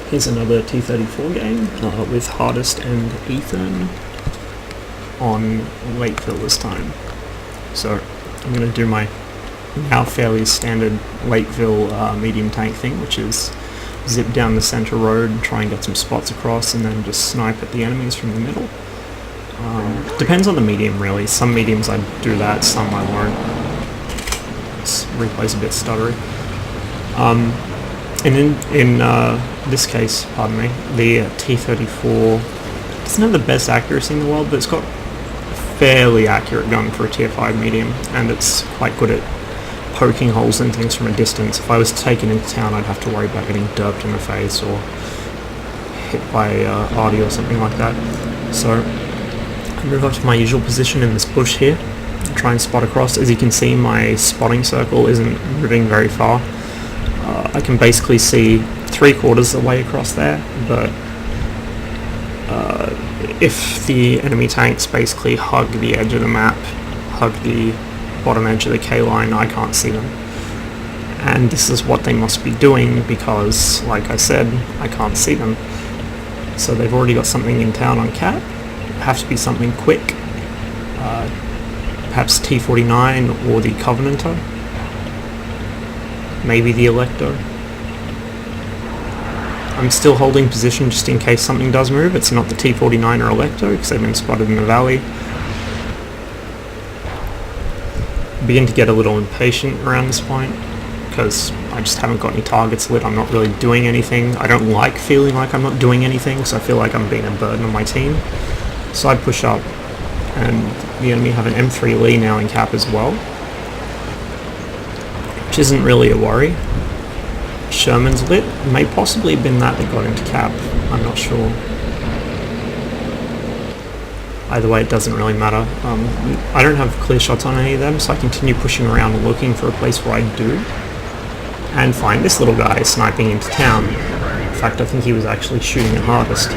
Here's another T-34 game with Hardest and Ethan on Lakeville this time. So I'm going to do my now fairly standard Lakeville medium tank thing, which is zip down the center road, try and get some spots across, and then just snipe at the enemies from the middle. Depends on the medium really. Some mediums I do that, some I won't. This replay's a bit stuttery. And in this case, pardon me, the T-34 doesn't have the best accuracy in the world, but it's got a fairly accurate gun for a tier 5 medium, and it's quite good at poking holes in things from a distance. If I was to take it into town, I'd have to worry about getting derped in the face or hit by Artie or something like that. So I move up to my usual position in this bush here, try and spot across. As you can see, my spotting circle isn't moving very far. I can basically see 3/4 of the way across there, but if the enemy tanks basically hug the edge of the map, hug the bottom edge of the K line, I can't see them. And this is what they must be doing because, like I said, I can't see them. So they've already got something in town on cap. It has to be something quick. Perhaps T-49 or the Covenanter. Maybe the Electo. I'm still holding position just in case something does move. It's not the T-49 or Electo because they've been spotted in the valley. I begin to get a little impatient around this point because I just haven't got any targets lit. I'm not really doing anything. I don't like feeling like I'm not doing anything, so I feel like I'm being a burden on my team. So I push up, and the enemy have an M3 Lee now in cap as well, which isn't really a worry. Sherman's lit. It may possibly have been that got into cap. I'm not sure. Either way, it doesn't really matter. I don't have clear shots on any of them, so I continue pushing around looking for a place where I do, and find this little guy sniping into town. In fact, I think he was actually shooting at Hardest.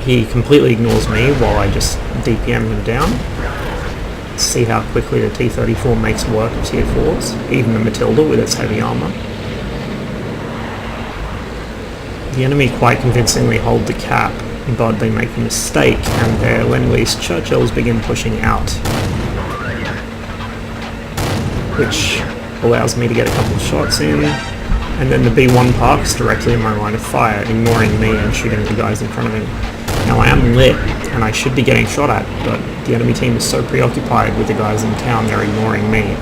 He completely ignores me while I just DPM him down. See how quickly the T-34 makes work of tier 4s, even the Matilda with its heavy armor. The enemy quite convincingly hold the cap, but they make a mistake and their Lend-Lease Churchills begin pushing out, which allows me to get a couple of shots in, and then the B1 parks directly in my line of fire, ignoring me and shooting the guys in front of me. Now I am lit and I should be getting shot at, but the enemy team is so preoccupied with the guys in town they're ignoring me.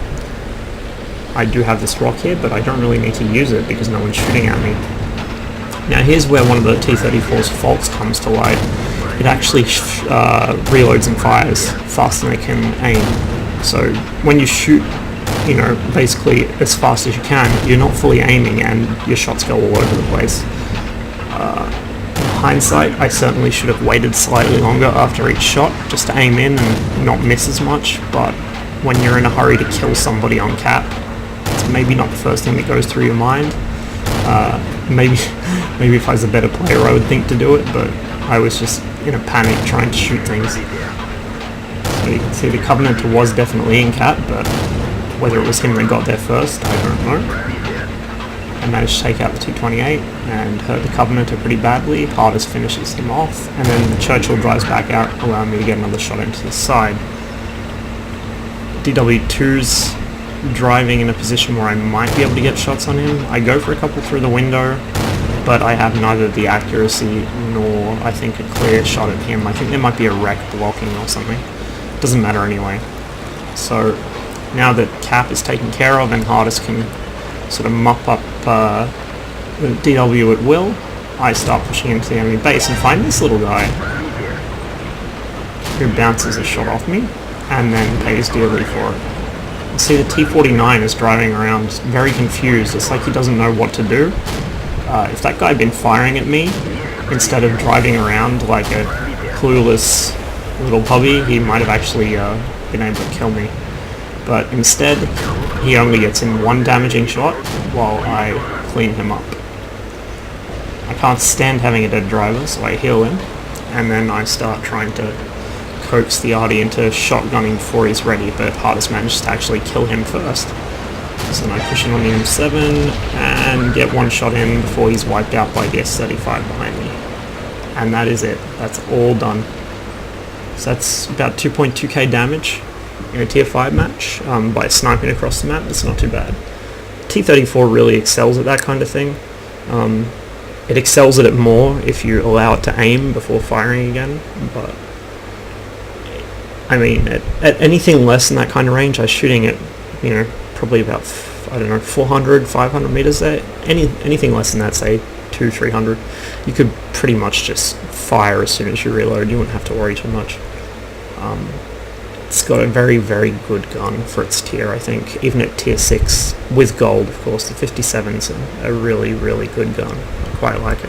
I do have this rock here, but I don't really need to use it because no one's shooting at me. Now here's where one of the T-34's faults comes to light. It actually reloads and fires faster than it can aim. So when you shoot, basically as fast as you can, you're not fully aiming and your shots go all over the place. In hindsight, I certainly should have waited slightly longer after each shot just to aim in and not miss as much, but when you're in a hurry to kill somebody on cap, it's maybe not the first thing that goes through your mind. Maybe if I was a better player I would think to do it, but I was just in a panic trying to shoot things. So you can see the Covenanter was definitely in cap, but whether it was him that got there first, I don't know. I managed to take out the 228 and hurt the Covenanter pretty badly. Hardest finishes him off, and then the Churchill drives back out, allowing me to get another shot into the side. DW2's driving in a position where I might be able to get shots on him. I go for a couple through the window, but I have neither the accuracy nor, I think, a clear shot at him. I think there might be a wreck blocking or something. Doesn't matter anyway. So now that cap is taken care of and Hardest can sort of mop up the DW at will, I start pushing into the enemy base and find this little guy who bounces a shot off me and then pays dearly for it. You see the T-49 is driving around very confused. It's like he doesn't know what to do. If that guy had been firing at me instead of driving around like a clueless little puppy, he might have actually been able to kill me. But instead, he only gets in one damaging shot while I clean him up. I can't stand having a dead driver, so I heal him, and then I start trying to coax the Artie into shotgunning before he's ready, but Hardest manages to actually kill him first. So then I push in on the M7 and get one shot in before he's wiped out by the S35 behind me. And that is it. That's all done. So that's about 2.2k damage in a tier 5 match by sniping across the map. It's not too bad. T-34 really excels at that kind of thing. It excels at it more if you allow it to aim before firing again, but I mean, at anything less than that kind of range, I was shooting at, you know, probably about, I don't know, 400, 500 meters there. Anything less than that, say 200, 300, you could pretty much just fire as soon as you reload. You wouldn't have to worry too much. It's got a very, very good gun for its tier, I think. Even at tier 6, with gold, of course, the 57's a really, really good gun. I quite like it.